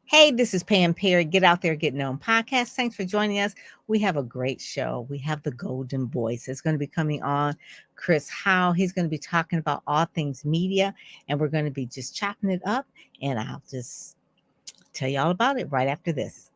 Hey, this is Pam Perry, Get Out There, Get Known podcast. Thanks for joining us. We have a great show. We have the Golden Voice. It's going to be coming on Chris Howell. He's going to be talking about all things media, and we're going to be just chopping it up. And I'll just tell you all about it right after this.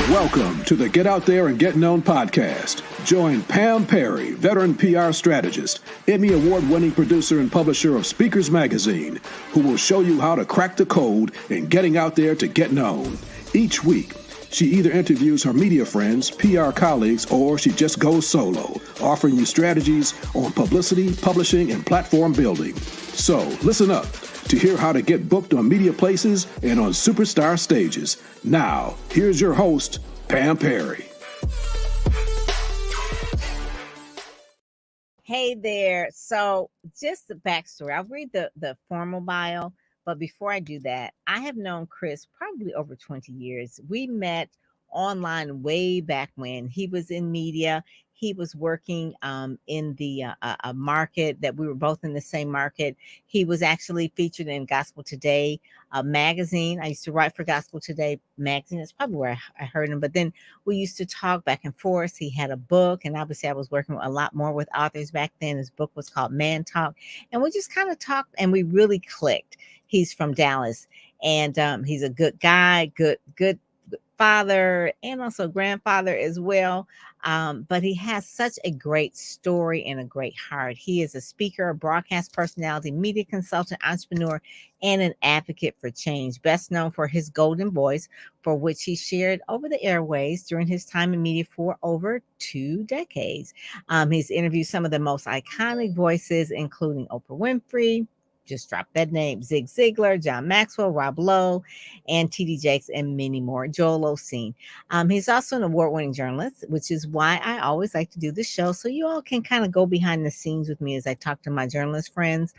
Welcome to the Get Out There and Get Known podcast. Join Pam Perry, veteran PR strategist, Emmy award-winning producer and publisher of Speakers Magazine, who will show you how to crack the code in getting out there to get known. Each week, she either interviews her media friends, PR colleagues, or she just goes solo, offering you strategies on publicity, publishing, and platform building. So listen up to hear how to get booked on media places and on superstar stages. Now, here's your host, Pam Perry. Hey there. So just the backstory. I'll read the formal bio, but before I do that, I have known Chris probably over 20 years. We met online way back when he was in media. He was working in the a market that we were both in the same market. He was actually featured in Gospel Today magazine. I used to write for Gospel Today magazine. That's probably where I heard him. But then we used to talk back and forth. He had a book, and obviously I was working a lot more with authors back then. His book was called Man Talk, and we just kind of talked, and we really clicked. He's from Dallas, and he's a good guy, good father, and also grandfather as well. But he has such a great story and a great heart. He is a speaker, a broadcast personality, media consultant, entrepreneur, and an advocate for change. Best known for his golden voice, for which he shared over the airwaves during his time in media for over 2 decades. He's interviewed some of the most iconic voices, including Oprah Winfrey, just drop that name, Zig Ziglar, John Maxwell, Rob Lowe, and T.D. Jakes, and many more, Joel Osteen. He's also an award-winning journalist, which is why I always like to do this show, so you all can kind of go behind the scenes with me as I talk to my journalist friends.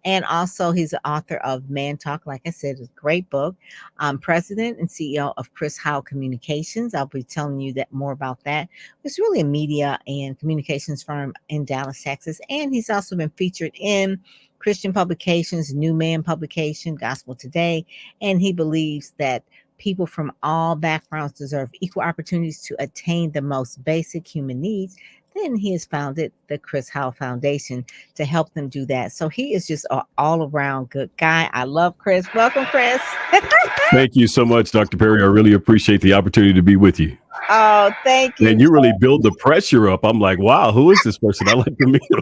And also, he's the author of Man Talk, like I said, it's a great book. President and CEO of Chris Howell Communications. I'll be telling you that more about that. It's really a media and communications firm in Dallas, Texas. And he's also been featured in Christian publications, New Man publication, Gospel Today. And he believes that people from all backgrounds deserve equal opportunities to attain the most basic human needs. Then he has founded the Chris Howell Foundation to help them do that. So he is just an all-around good guy. I love Chris. Welcome, Chris. Thank you so much, Dr. Perry. I really appreciate the opportunity to be with you. Oh, thank you. And you really build the pressure up. I'm like, wow, who is this person? I like to meet him.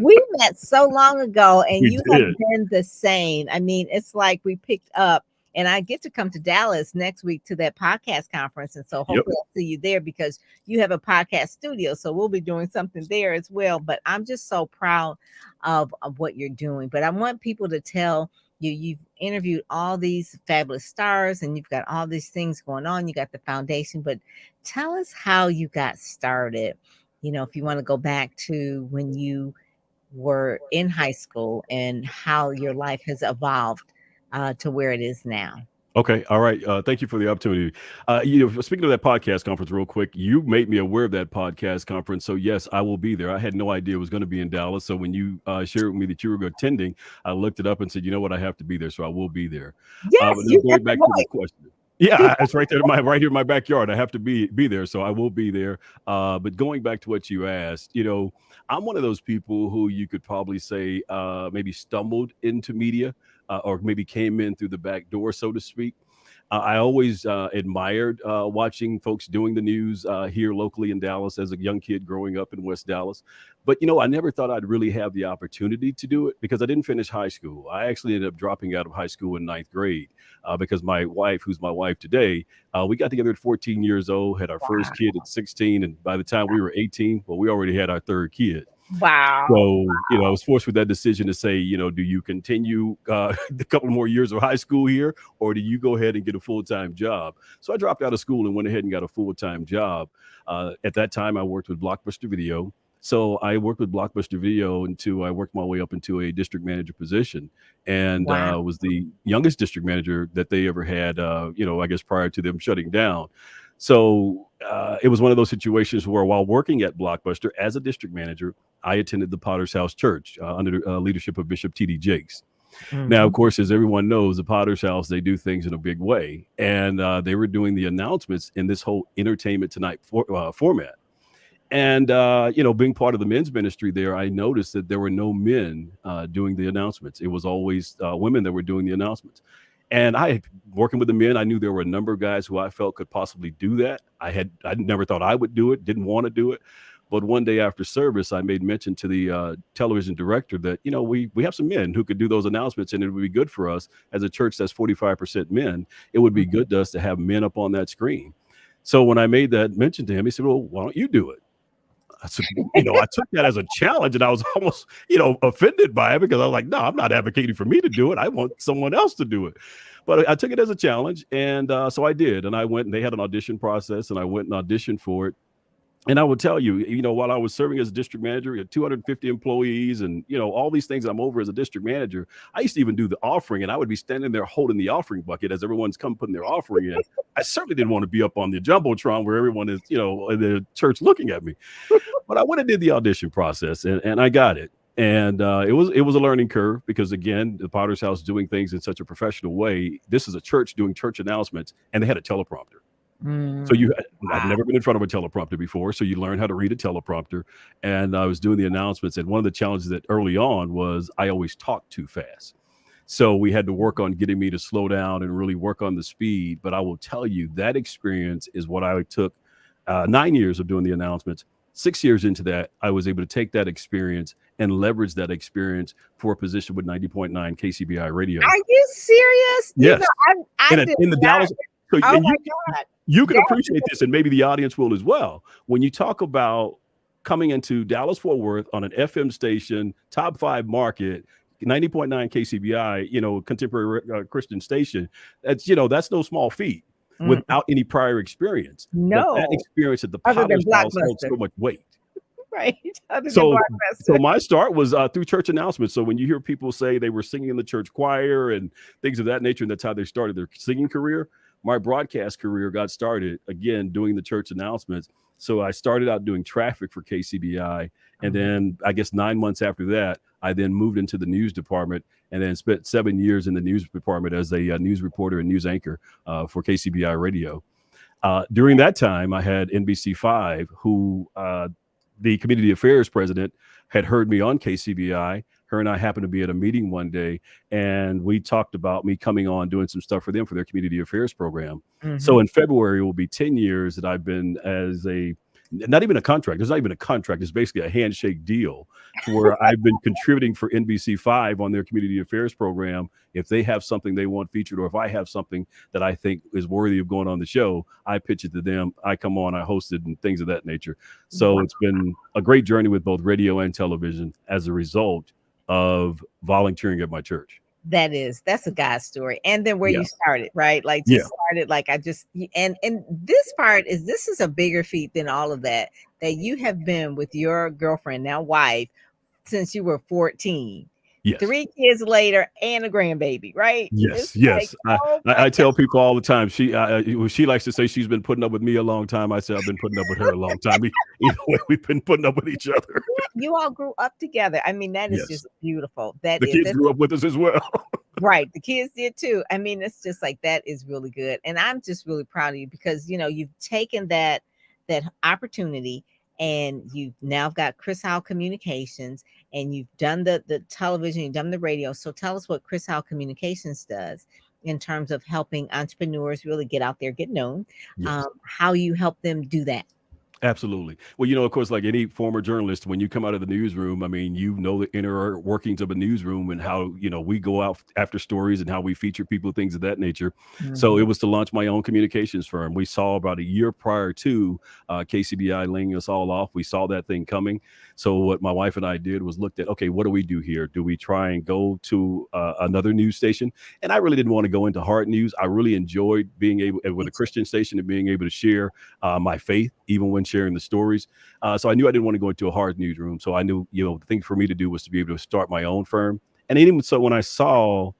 We met so long ago, and you have been the same. I mean, it's like we picked up. And I get to come to Dallas next week to that podcast conference. And so hopefully I'll see you there because you have a podcast studio. So we'll be doing something there as well. But I'm just so proud of what you're doing. But I want people to tell you, you've interviewed all these fabulous stars and you've got all these things going on. You got the foundation. But tell us how you got started. You know, if you want to go back to when you were in high school and how your life has evolved to where it is now. Okay. All right. Thank you for the opportunity. Speaking of that podcast conference real quick, you made me aware of that podcast conference. So yes, I will be there. I had no idea it was going to be in Dallas. So when you shared with me that you were attending, I looked it up and said, you know what, I have to be there. So I will be there. Yes, going back to the question. Yeah, it's right there, right here in my backyard. I have to be there, so I will be there. But going back to what you asked, I'm one of those people who you could probably say maybe stumbled into media or maybe came in through the back door, so to speak. I always admired watching folks doing the news here locally in Dallas as a young kid growing up in West Dallas. But, I never thought I'd really have the opportunity to do it because I didn't finish high school. I actually ended up dropping out of high school in 9th grade because my wife, who's my wife today, we got together at 14 years old, had our first kid at 16. And by the time we were 18, well, we already had our third kid. Wow. So, I was forced with that decision to say, do you continue a couple more years of high school here, or do you go ahead and get a full-time job? So I dropped out of school and went ahead and got a full-time job. At that time, I worked with Blockbuster Video. So I worked with Blockbuster Video until I worked my way up into a district manager position, and was the youngest district manager that they ever had, I guess prior to them shutting down. So it was one of those situations where while working at Blockbuster as a district manager, I attended the Potter's House Church under the leadership of Bishop T.D. Jakes. Now, of Mhm. course, as everyone knows, the Potter's House, they do things in a big way. And they were doing the announcements in this whole Entertainment Tonight format. And, being part of the men's ministry there, I noticed that there were no men doing the announcements. It was always women that were doing the announcements. And working with the men, I knew there were a number of guys who I felt could possibly do that. I never thought I would do it, didn't want to do it. But one day after service, I made mention to the television director that, we have some men who could do those announcements, and it would be good for us as a church that's 45% men. It would be Mhm. good to us to have men up on that screen. So when I made that mention to him, he said, well, why don't you do it? I said, I took that as a challenge, and I was almost, offended by it, because I was like, no, I'm not advocating for me to do it. I want someone else to do it. But I took it as a challenge. And so I did. And I went, and they had an audition process, and I went and auditioned for it. And I will tell you, while I was serving as a district manager, we had 250 employees, and, all these things I'm over as a district manager. I used to even do the offering, and I would be standing there holding the offering bucket as everyone's come putting their offering in. I certainly didn't want to be up on the Jumbotron where everyone is, in the church looking at me. But I went and did the audition process, and I got it. And it was a learning curve, because, again, the Potter's House doing things in such a professional way. This is a church doing church announcements, and they had a teleprompter. So I'd Wow. never been in front of a teleprompter before. So you learn how to read a teleprompter. And I was doing the announcements. And one of the challenges that early on was I always talked too fast. So we had to work on getting me to slow down and really work on the speed. But I will tell you, that experience is what I took 9 years of doing the announcements. 6 years into that, I was able to take that experience and leverage that experience for a position with 90.9 KCBI radio. Are you serious? Yes. I did In the not. Dallas. So, Oh and my God. you can That- appreciate this, and maybe the audience will as well. When you talk about coming into Dallas Fort Worth on an FM station, top 5 market, 90.9 KCBI, contemporary Christian station, that's no small feat Mm, without any prior experience. But that no, experience at the other than Potter's House held Blockbuster, so much weight. right? Other than So Blockbuster. my start was through church announcements. So when you hear people say they were singing in the church choir and things of that nature, and that's how they started their singing career, my broadcast career got started again doing the church announcements. So I started out doing traffic for KCBI, and then I guess 9 months after that, I then moved into the news department, and then spent 7 years in the news department as a news reporter and news anchor for KCBI radio. During that time, I had NBC5, who the community affairs president had heard me on KCBI. Her and I happened to be at a meeting one day, and we talked about me coming on doing some stuff for them for their community affairs program. So in February, it will be 10 years that I've been as not even a contract. There's not even a contract. It's basically a handshake deal to where I've been contributing for NBC5 on their community affairs program. If they have something they want featured, or if I have something that I think is worthy of going on the show, I pitch it to them. I come on, I host it, and things of that nature. So it's been a great journey with both radio and television as a result of volunteering at my church. That's a God story. And then where Yeah. you started, right? Like Yeah. just started like and this is a bigger feat than all of that you have been with your girlfriend, now wife, since you were 14. Yes. 3 kids later and a grandbaby, right? Yes, It's like, yes. oh my I tell people all the time. She likes to say she's been putting up with me a long time. I say I've been putting up with her a long time. Either way, we've been putting up with each other. You all grew up together. I mean, that is Yes. just beautiful. The kids grew up with us as well. Right. The kids did too. I mean, it's just like that is really good. And I'm just really proud of you because you've taken that opportunity, and you've now got Chris Howell Communications, and you've done the television, you've done the radio. So tell us what Chris Howell Communications does in terms of helping entrepreneurs really get out there, get known, Yes. how you help them do that. Absolutely. Well, of course, like any former journalist, when you come out of the newsroom, I mean, the inner workings of a newsroom and how, we go out after stories and how we feature people, things of that nature. So it was to launch my own communications firm. We saw about a year prior to KCBI laying us all off. We saw that thing coming. So what my wife and I did was looked at, okay, what do we do here? Do we try and go to another news station? And I really didn't want to go into hard news. I really enjoyed being able, with a Christian station, and being able to share my faith, even when sharing the stories. So I knew I didn't want to go into a hard newsroom. So I knew, the thing for me to do was to be able to start my own firm. And even so, when I saw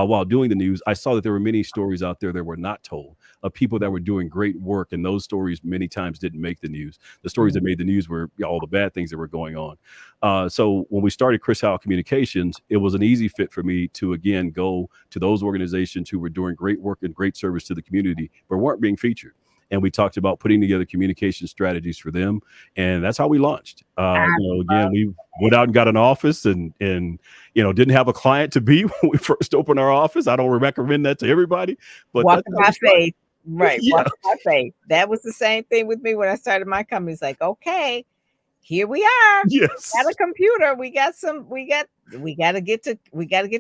while doing the news, I saw that there were many stories out there that were not told of people that were doing great work, and those stories many times didn't make the news. The stories that made the news were all the bad things that were going on. So when we started Chris Howell Communications, it was an easy fit for me to again go to those organizations who were doing great work and great service to the community, but weren't being featured. And we talked about putting together communication strategies for them, and that's how we launched. Again, we went out and got an office, and didn't have a client to be when we first opened our office. I don't recommend that to everybody, but walking by faith, right? Yeah. Walking by faith. That was the same thing with me when I started my company. It's like, okay, here we are. Yes. Got a computer. We got to get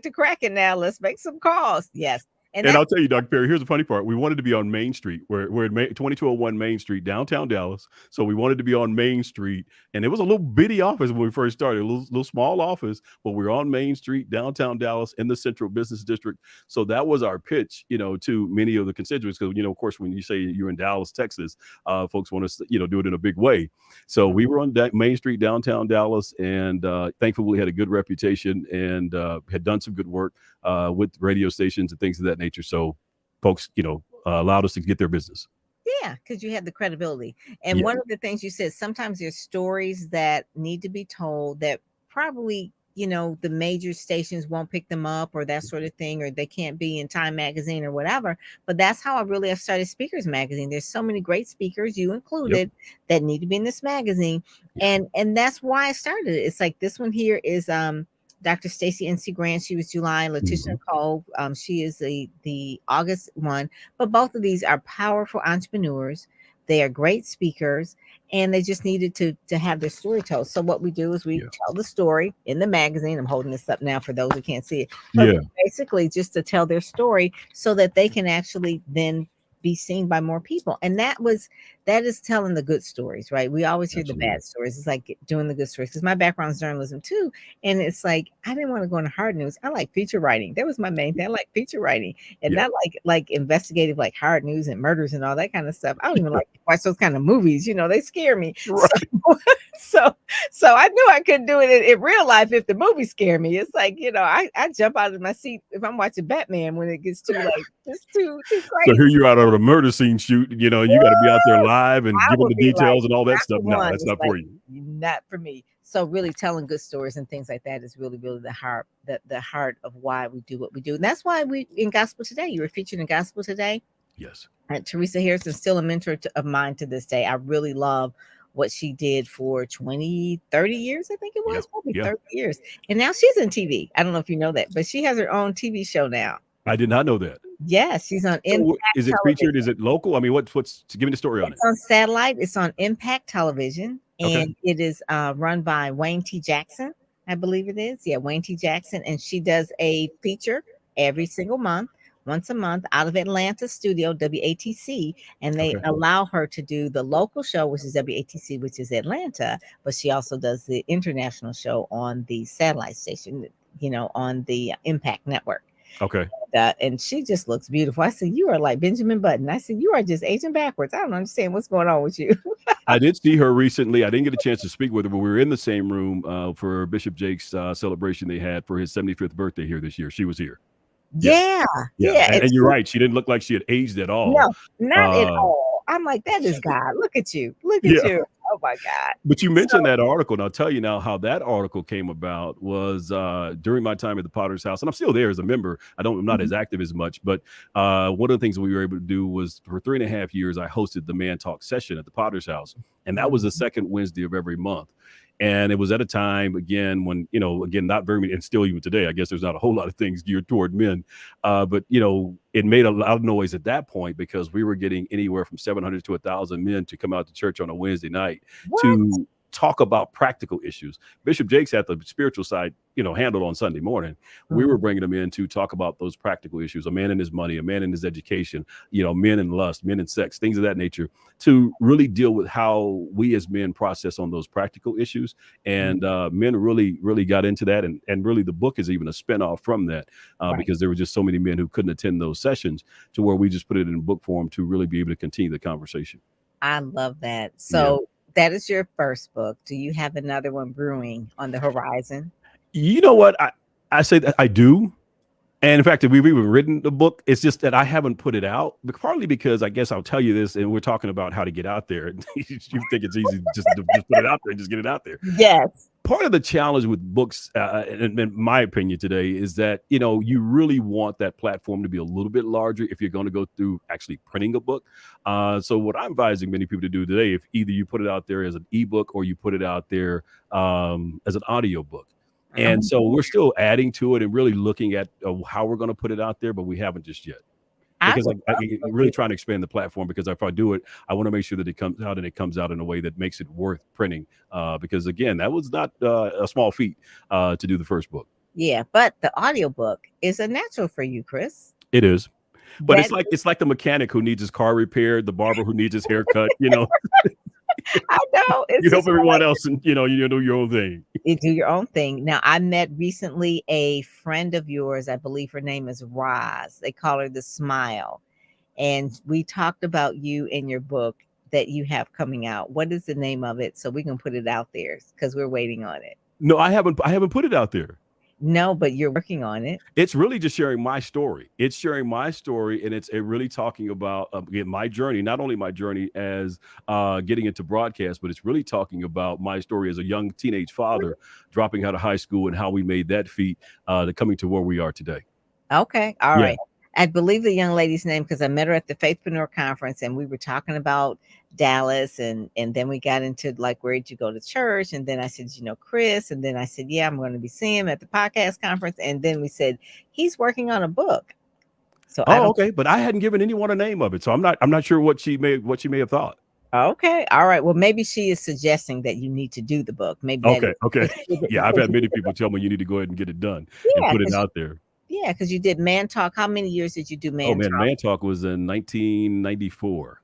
to cracking now. Let's make some calls. Yes. And I'll tell you, Dr. Perry, here's the funny part. We wanted to be on Main Street. We're at 2201 Main Street, downtown Dallas. So we wanted to be on Main Street. And it was a little bitty office when we first started, a little small office, but we were on Main Street, downtown Dallas, in the Central Business District. So that was our pitch, to many of the constituents. Because, of course, when you say you're in Dallas, Texas, folks want to, do it in a big way. So we were on Main Street, downtown Dallas. And thankfully, we had a good reputation and had done some good work with radio stations and things of that nature. So folks, allowed us to get their business. Yeah, because you had the credibility. And one of the things you said, sometimes there's stories that need to be told that probably, the major stations won't pick them up or that sort of thing, or they can't be in Time Magazine or whatever. But that's how I started Speakers Magazine. There's so many great speakers, you included, that need to be in this magazine. And that's why I started it. It's like this one here is Dr. Stacy N.C. Grant, she was July. Letitia Cole, she is the August one. But both of these are powerful entrepreneurs. They are great speakers, and they just needed to have their story told. So what we do is we tell the story in the magazine. I'm holding this up now for those who can't see it. But basically just to tell their story so that they can actually then be seen by more people. And that is telling the good stories, right? We always hear the bad stories. It's like doing the good stories, because my background is journalism too. And it's like, I didn't want to go into hard news. I like feature writing. That was my main thing. I like feature writing, and not like investigative, like hard news and murders and all that kind of stuff. I don't even like to watch those kind of movies. They scare me. Right. So I knew I couldn't do it in real life if the movie scare me. It's like, I jump out of my seat if I'm watching Batman when it gets too like it's too crazy. So here you are out of a murder scene shoot, you got to be out there live and giving the details and all that stuff. No, that's not for you. Not for me. So really telling good stories and things like that is really, really the heart of why we do what we do. And that's why we in Gospel Today, you were featured in Gospel Today. Yes. And Teresa Harrison is still a mentor of mine to this day. I really love what she did for 20, 30 years. I think it was probably 30 years. And now she's in TV. I don't know if you know that, but she has her own TV show now. I did not know that. Yes, she's on Impact. Is it Television. featured? Is it local? I mean, what's give me the story on it? It's on satellite. It's on Impact Television, and it is run by Wayne T. Jackson, I believe it is. Yeah, Wayne T. Jackson, and she does a feature every single month, once a month, out of Atlanta studio, WATC, and they allow her to do the local show, which is WATC, which is Atlanta, but she also does the international show on the satellite station, on the Impact Network. Okay. And she just looks beautiful. I said, you are like Benjamin Button. I said, you are just aging backwards. I don't understand what's going on with you. I did see her recently. I didn't get a chance to speak with her, but we were in the same room for Bishop Jake's celebration they had for his 75th birthday here this year. She was here. Yeah. And you're right. She didn't look like she had aged at all. No, not at all. I'm like, that is God. Look at you. Look at you. Oh my God. But you mentioned that article, and I'll tell you now how that article came about was during my time at the Potter's House, and I'm still there as a member. I'm not as active as much, but one of the things we were able to do was for 3.5 years, I hosted the Man Talk session at the Potter's House, and that was the second Wednesday of every month. And it was at a time, again, when, not very many, and still even today, I guess there's not a whole lot of things geared toward men. But, it made a loud noise at that point because we were getting anywhere from 700 to 1,000 men to come out to church on a Wednesday night to talk about practical issues. Bishop Jakes had the spiritual side, handled on Sunday morning. We were bringing them in to talk about those practical issues, a man and his money, a man and his education, men and lust, men and sex, things of that nature, to really deal with how we as men process on those practical issues. And men really, really got into that. And really the book is even a spinoff from that because there were just so many men who couldn't attend those sessions to where we just put it in book form to really be able to continue the conversation. I love that. So that is your first book. Do you have another one brewing on the horizon? You know what? I say that I do. And in fact, we've even written the book. It's just that I haven't put it out, but partly because I guess I'll tell you this, and we're talking about how to get out there. You think it's easy to just put it out there and just get it out there. Yes. Part of the challenge with books, in my opinion today, is that you really want that platform to be a little bit larger if you're going to go through actually printing a book. So what I'm advising many people to do today, if either you put it out there as an ebook or you put it out there as an audio book. And so we're still adding to it and really looking at how we're going to put it out there, but we haven't just yet. Because I'm really trying to expand the platform, because if I do it, I want to make sure that it comes out, and it comes out in a way that makes it worth printing. Because again, that was not a small feat to do the first book. Yeah, but the audiobook is a natural for you, Chris. It is. But it's like the mechanic who needs his car repaired, the barber who needs his haircut, I know. You help everyone else, and you do your own thing. You do your own thing. Now, I met recently a friend of yours. I believe her name is Roz. They call her the Smile. And we talked about you in your book that you have coming out. What is the name of it? So we can put it out there, because we're waiting on it. No, I haven't put it out there. No, but you're working on it. It's really just sharing my story. It's sharing my story, and it's really talking about again, my journey, not only my journey as getting into broadcast, but it's really talking about my story as a young teenage father dropping out of high school and how we made that feat to coming to where we are today. Okay. All right. I believe the young lady's name, because I met her at the Faithpreneur conference, and we were talking about Dallas, and then we got into like, where did you go to church? And then I said, Chris, and then I said, yeah, I'm going to be seeing him at the podcast conference, and then we said he's working on a book. So okay, but I hadn't given anyone a name of it, so I'm not sure what she may have thought. Okay, all right. Well, maybe she is suggesting that you need to do the book. Maybe. Okay. Yeah, I've had many people tell me you need to go ahead and get it done and put it out there. Yeah, because you did Man Talk. How many years did you do Man Talk? Man Talk was in 1994.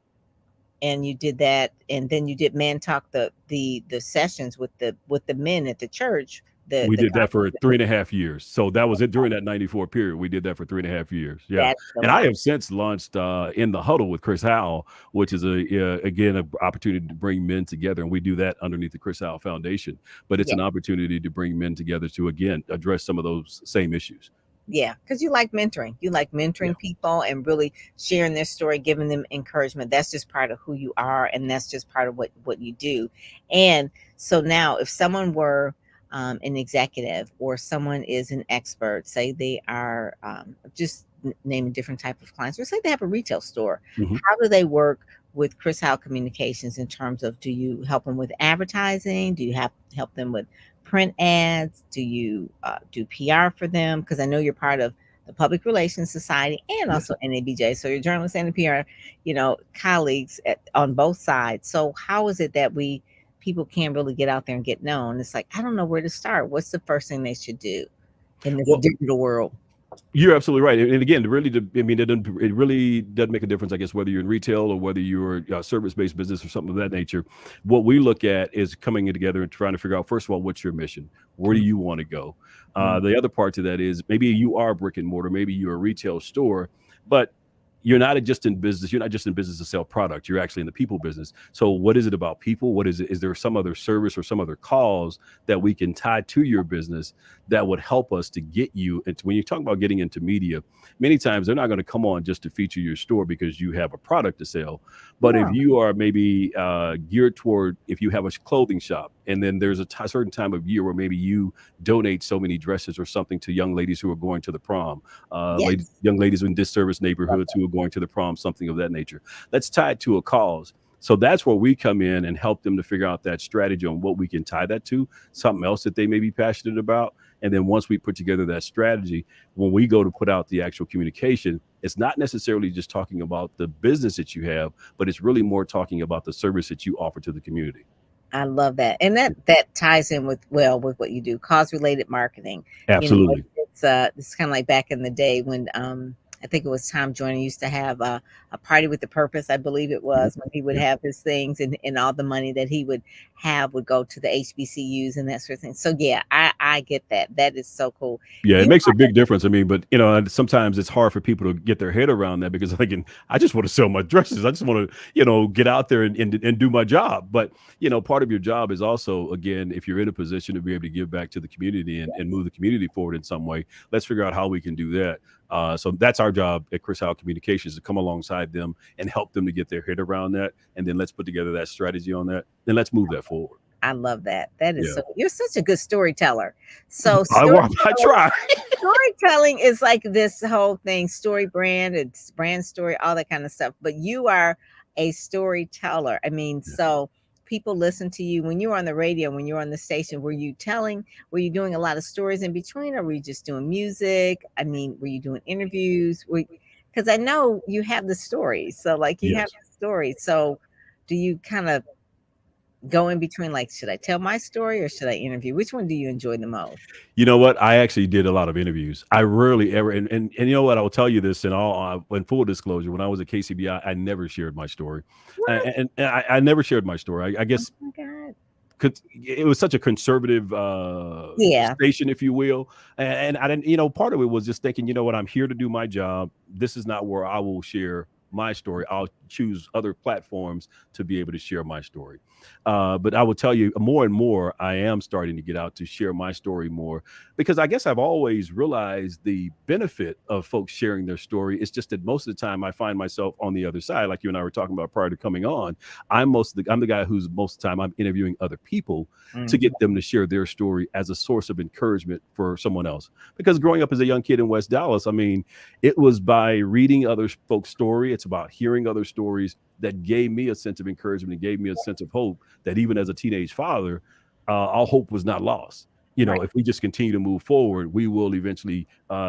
And you did that, and then you did Man Talk, the sessions with the men at the church. We did that for 3.5 years. So that was it during that 94 period. We did that for 3.5 years. Yeah. And I have since launched In the Huddle with Chris Howell, which is again an opportunity to bring men together. And we do that underneath the Chris Howell Foundation. But it's an opportunity to bring men together to, again, address some of those same issues. Yeah, because you like mentoring. You like mentoring people and really sharing their story, giving them encouragement. That's just part of who you are, and that's just part of what you do. And so now, if someone were an executive, or someone is an expert, say they are just naming different type of clients, or say they have a retail store, how do they work with Chris Howell Communications in terms of, do you help them with advertising? Do you help them with print ads? Do you do PR for them? Because I know you're part of the Public Relations Society and also NABJ. So you're journalists and the PR, colleagues on both sides. So how is it that people can't really get out there and get known? It's like, I don't know where to start. What's the first thing they should do in this digital world? You're absolutely right. And again, it really doesn't make a difference, I guess, whether you're in retail or whether you're a service-based business or something of that nature. What we look at is coming together and trying to figure out, first of all, what's your mission? Where do you want to go? The other part to that is, maybe you are brick and mortar, maybe you're a retail store, but you're not just in business. You're not just in business to sell product. You're actually in the people business. So what is it about people? What is it? Is there some other service or some other cause that we can tie to your business that would help us to get you into, when you're talking about getting into media, many times they're not going to come on just to feature your store because you have a product to sell. But if you are maybe geared toward, if you have a clothing shop, and then there's a certain time of year where maybe you donate so many dresses or something to young ladies who are going to the prom, young ladies in disserviced neighborhoods who are going to the prom, something of that nature. That's tied to a cause. So that's where we come in and help them to figure out that strategy on what we can tie that to, something else that they may be passionate about. And then once we put together that strategy, when we go to put out the actual communication, it's not necessarily just talking about the business that you have, but it's really more talking about the service that you offer to the community. I love that. And that ties in with what you do, cause related marketing. Absolutely. It's kind of like back in the day when I think it was Tom Joyner used to have a party with the purpose, I believe it was, when he would Yeah. have his things, and all the money that he would have would go to the HBCUs and that sort of thing. So yeah, I get that. That is so cool. Yeah, it You makes a big difference. I mean, but and sometimes it's hard for people to get their head around that because thinking, I just want to sell my dresses. I just want to, get out there and do my job. But part of your job is also, again, if you're in a position to be able to give back to the community and move the community forward in some way, let's figure out how we can do that. So that's our job at Chris Howell Communications, to come alongside them and help them to get their head around that, and then let's put together that strategy on that, and let's move that forward. I love that. That is Yeah, so. You're such a good storyteller. So I try. storytelling is like this whole thing, story brand, it's brand story, all that kind of stuff. But you are a storyteller. I mean, Yeah. so people listen to you when you were on the radio, when you were on the station. Were you doing a lot of stories in between, or were you just doing music? I mean, were you doing interviews? Because I know you have the stories. So, like, you have Yes. the stories. So, do you kind of go in between, like, should I tell my story or should I interview? Which one do you enjoy the most? You know what? I actually did a lot of interviews. I rarely ever, and you know what? I will tell you this in full disclosure. When I was at KCBI, I never shared my story, What? I never shared my story. I Oh guess my God. it was such a conservative Yeah. station, if you will, and I didn't. Part of it was just thinking, what, I'm here to do my job. This is not where I will share my story. I'll choose other platforms to be able to share my story. But I will tell you, more and more, I am starting to get out to share my story more, because I guess I've always realized the benefit of folks sharing their story. It's just that most of the time I find myself on the other side, like you and I were talking about prior to coming on. I'm the guy who's most of the time I'm interviewing other people to Mhm. get them to share their story as a source of encouragement for someone else. Because growing up as a young kid in West Dallas, I mean, it was by reading other folks' story. It's about hearing other stories that gave me a sense of encouragement and gave me a sense of hope that even as a teenage father, our hope was not lost. Right. If we just continue to move forward, we will eventually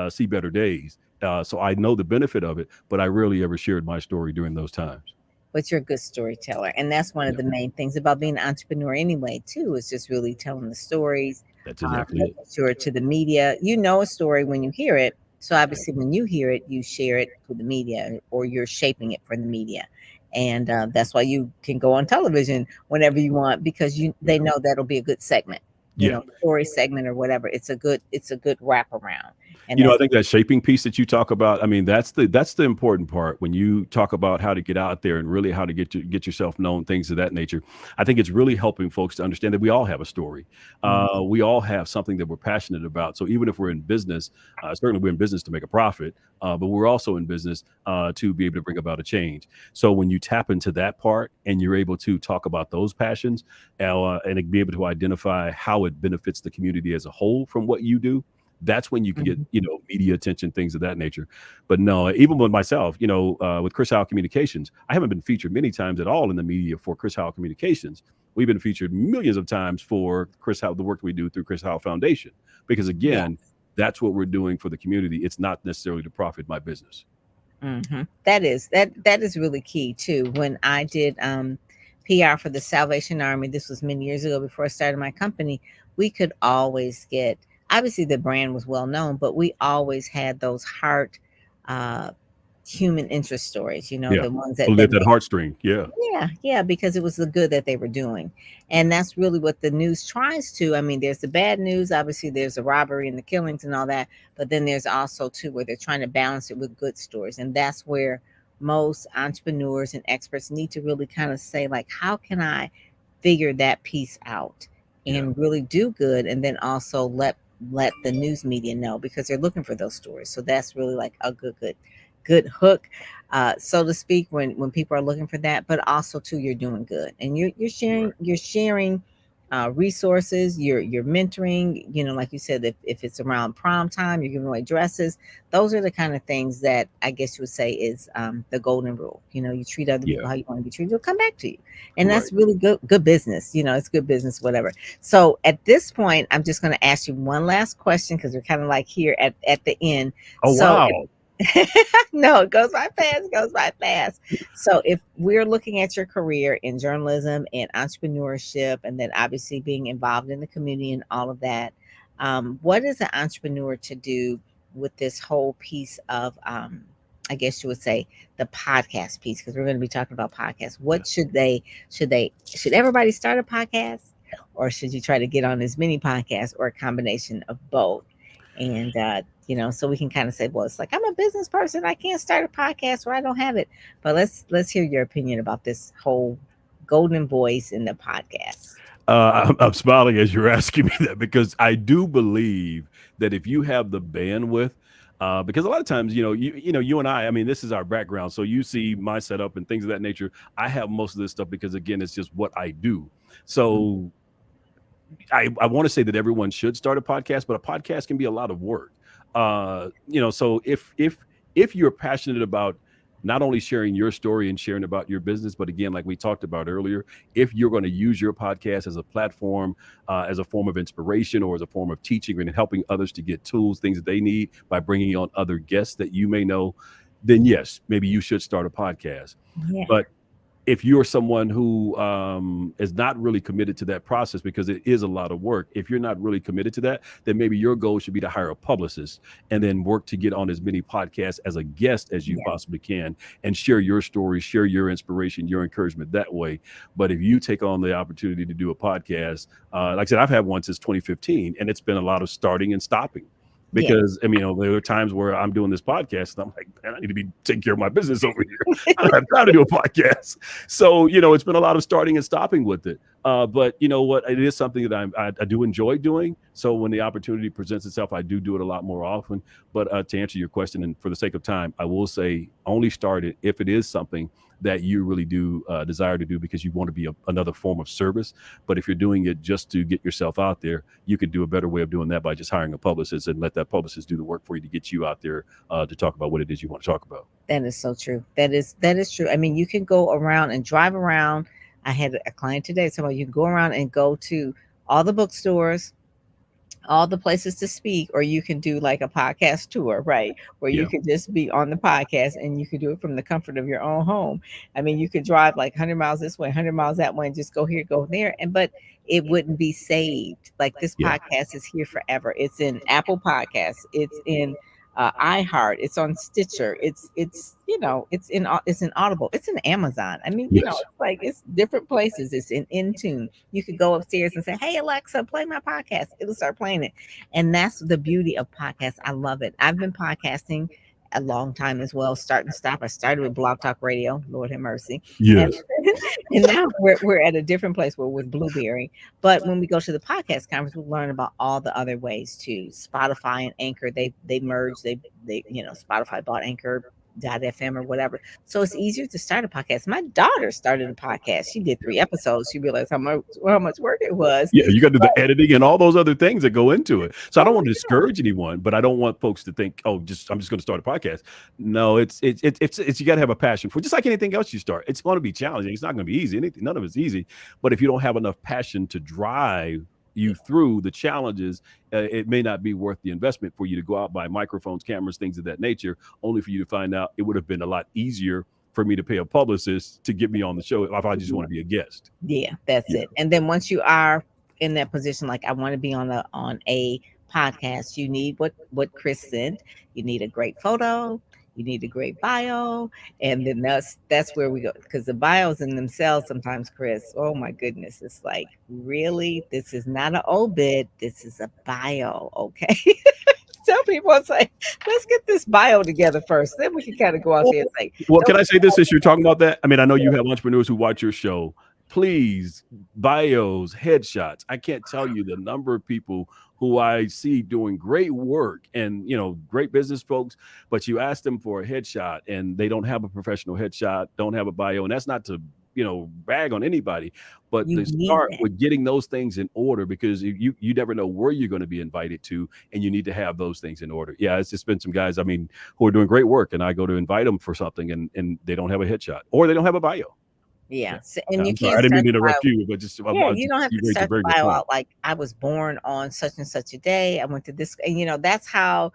see better days. So I know the benefit of it, but I rarely ever shared my story during those times. But you're a good storyteller. And that's one of Yeah, the main things about being an entrepreneur anyway, too, is just really telling the stories, that's exactly it. making sure to the media, you know a story when you hear it. So obviously when you hear it, you share it to the media, or you're shaping it for the media. And that's why you can go on television whenever you want, because they Yeah. know that'll be a good segment, Yeah. story segment or whatever. It's a good wraparound. And I that's think that shaping piece that you talk about, I mean, that's the important part when you talk about how to get out there and really how to get yourself known, things of that nature. I think it's really helping folks to understand that we all have a story. mm, We all have something that we're passionate about. So even if we're in business, certainly we're in business to make a profit, but we're also in business to be able to bring about a change. So when you tap into that part and you're able to talk about those passions, and be able to identify how it benefits the community as a whole from what you do, that's when you can get mhm, media attention, things of that nature. But no, even with myself, with Chris Howell Communications, I haven't been featured many times at all in the media for Chris Howell Communications. We've been featured millions of times for Chris Howell, the work we do through Chris Howell Foundation, because yeah. again, that's what we're doing for the community. It's not necessarily to profit my business. That is really key too. When I did PR for the Salvation Army, this was many years ago before I started my company, we could always get, obviously the brand was well known, but we always had those heart uh human interest stories, Yeah, the ones pull that at that heartstring. Yeah, yeah, yeah, because it was the good that they were doing. And that's really what the news tries to. I mean, there's the bad news, obviously there's the robbery and the killings and all that, but then there's also too where they're trying to balance it with good stories. And that's where most entrepreneurs and experts need to really kind of say, like, how can I figure that piece out yeah. and really do good, and then also let the news media know, because they're looking for those stories. So that's really like a good hook, so to speak, when people are looking for that. But also too, you're doing good, and you're sharing Right. resources, you're mentoring, like you said, if it's around prom time, you're giving away dresses. Those are the kind of things that I guess you would say is the golden rule. You treat other Yeah. people how you want to be treated, they'll come back to you. And Right. that's really good business. It's good business, whatever. So at this point, I'm just going to ask you one last question, because we're kind of like here at the end. Oh So wow. no, it goes by fast, goes by fast. So if we're looking at your career in journalism and entrepreneurship, and then obviously being involved in the community and all of that, what is an entrepreneur to do with this whole piece of I guess you would say the podcast piece, because we're going to be talking about podcasts. Yeah. What should everybody start a podcast, or should you try to get on as many podcasts, or a combination of both? And so we can kind of say, well, it's like, I'm a business person, I can't start a podcast, or I don't have it. But let's hear your opinion about this whole golden voice in the podcast. I'm smiling as you're asking me that because I do believe that if you have the bandwidth, because a lot of times, you and I mean, this is our background. So you see my setup and things of that nature. I have most of this stuff because, again, it's just what I do. So I want to say that everyone should start a podcast, but a podcast can be a lot of work. So if you're passionate about not only sharing your story and sharing about your business, but again, like we talked about earlier, if you're going to use your podcast as a platform, as a form of inspiration or as a form of teaching and helping others to get tools, things that they need by bringing on other guests that you may know, then yes, maybe you should start a podcast. Yeah. But if you're someone who is not really committed to that process, because it is a lot of work, if you're not really committed to that, then maybe your goal should be to hire a publicist and then work to get on as many podcasts as a guest as you Yeah. possibly can and share your story, share your inspiration, your encouragement that way. But if you take on the opportunity to do a podcast, like I said, I've had one since 2015, and it's been a lot of starting and stopping. Yeah. Because there are times where I'm doing this podcast and I'm like, man, I need to be taking care of my business over here. I don't have time to do a podcast. So, it's been a lot of starting and stopping with it. But you know what? It is something that I do enjoy doing. So when the opportunity presents itself, I do it a lot more often. But to answer your question, and for the sake of time, I will say only start it if it is something that you really do desire to do because you want to be another form of service. But if you're doing it just to get yourself out there, you could do a better way of doing that by just hiring a publicist and let that publicist do the work for you to get you out there to talk about what it is you want to talk about. That is so true. That is true. I mean, you can go around and drive around. I had a client today, so you can go around and go to all the bookstores, all the places to speak, or you can do like a podcast tour, right? Where you Yeah. could just be on the podcast and you could do it from the comfort of your own home. I mean, you could drive like 100 miles this way, 100 miles that way, and just go here, go there. But it wouldn't be saved. Like, this Yeah. podcast is here forever. It's in Apple Podcasts. It's in iHeart. It's on Stitcher. It's in Audible. It's in Amazon. I mean, Yes. it's like, it's different places. It's in Intune. You could go upstairs and say, "Hey Alexa, play my podcast." It'll start playing it, and that's the beauty of podcasts. I love it. I've been podcasting a long time as well. Start and stop. I started with Blog Talk Radio. Lord have mercy. And Yes. and now we're at a different place. We're with Blueberry. But when we go to the podcast conference, we learn about all the other ways too. Spotify and Anchor, they merged. They Spotify bought Anchor. FM or whatever. So it's easier to start a podcast. My daughter started a podcast. She did 3 episodes. She realized how much work it was. Yeah, you got to do the editing and all those other things that go into it. So I don't Oh want to yeah. discourage anyone, but I don't want folks to think, oh, I'm just going to start a podcast. No, it's you got to have a passion for, just like anything else you start. It's going to be challenging. It's not going to be easy. None of it's easy. But if you don't have enough passion to drive you through the challenges, it may not be worth the investment for you to go out, buy microphones, cameras, things of that nature, only for you to find out it would have been a lot easier for me to pay a publicist to get me on the show if I just want to be a guest. Yeah, that's Yeah. it. And then once you are in that position, like, I want to be on a podcast, you need what Chris said. You need a great photo. You need a great bio, and then that's where we go, because the bios in themselves sometimes, Chris. Oh my goodness, it's like, really, this is not an obit. This is a bio, okay? Tell people, it's like, let's get this bio together first, then we can kind of go out there and say, Well, can don't. I say this as you're talking about that? I mean, I know you have entrepreneurs who watch your show. Please, bios, headshots. I can't tell you the number of people who I see doing great work and, great business folks, but you ask them for a headshot and they don't have a professional headshot, don't have a bio. And that's not to, brag on anybody, but You to need start that. with getting those things in order, because you never know where you're going to be invited to, and you need to have those things in order. Yeah, it's just been some guys, who are doing great work, and I go to invite them for something, and they don't have a headshot or they don't have a bio. Yeah, Yeah. and you I'm sorry, can't I didn't mean start to the bio. interrupt you, but just Yeah, you don't have you to raised a start the very good bio point. out like, I was born on such and such a day. I went to this, and that's how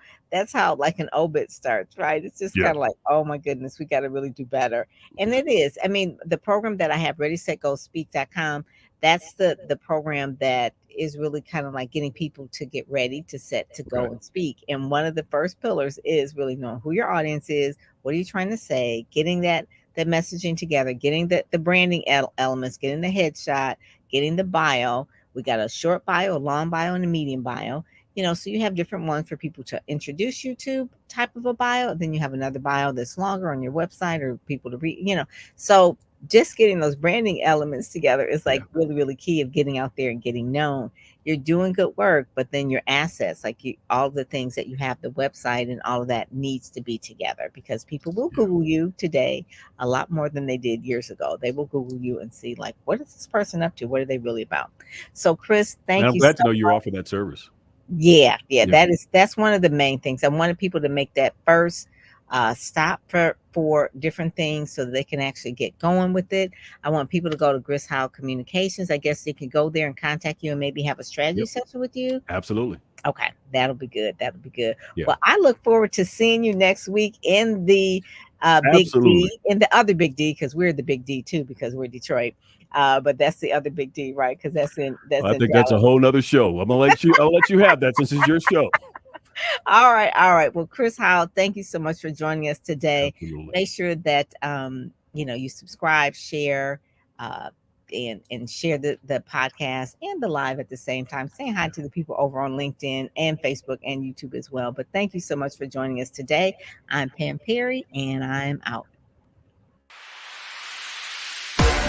like an obit starts, right? It's just Yeah. kind of like, oh my goodness, we got to really do better. And it is. I mean, the program that I have, Ready Set Go Speak.com, that's the program that is really kind of like getting people to get ready to set to go Right. and speak. And one of the first pillars is really knowing who your audience is, what are you trying to say, getting that messaging together, getting the branding elements, getting the headshot, getting the bio. We got a short bio, a long bio, and a medium bio. So you have different ones for people to introduce you to type of a bio. Then you have another bio that's longer on your website or people to read, so just getting those branding elements together is like really, really key of getting out there and getting known. You're doing good work, but then your assets, like all the things that you have, the website and all of that needs to be together, because people will Google you today a lot more than they did years ago. They will Google you and see like, what is this person up to? What are they really about? So Chris, And thank I'm you glad so to know you much. offer that service. Yeah, Yeah. that's one of the main things. I wanted people to make that first stop for different things so that they can actually get going with it. I want people to go to Chris Howell Communications. I guess they can go there and contact you and maybe have a strategy Yep. session with you. Absolutely. Okay, that'll be good. That'll be good. Yeah. Well, I look forward to seeing you next week in the Big Absolutely. D, in the other Big D, because we're the Big D too, because we're Detroit. But that's the other Big D, right? Because that's in I think Dallas. that's a whole nother show. I'll let you have that since it's your show. All right. Well, Chris Howell, thank you so much for joining us today. Absolutely. Make sure that you subscribe, share, and share the podcast and the live at the same time. Saying hi to the people over on LinkedIn and Facebook and YouTube as well. But thank you so much for joining us today. I'm Pam Perry, and I'm out.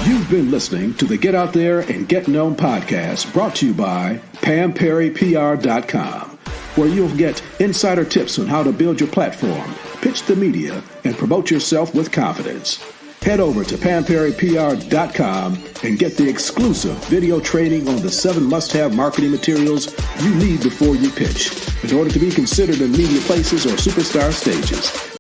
You've been listening to the Get Out There and Get Known podcast, brought to you by PamPerryPR.com, where you'll get insider tips on how to build your platform, pitch the media, and promote yourself with confidence. Head over to PamPerryPR.com and get the exclusive video training on the 7 must-have marketing materials you need before you pitch in order to be considered in media places or superstar stages.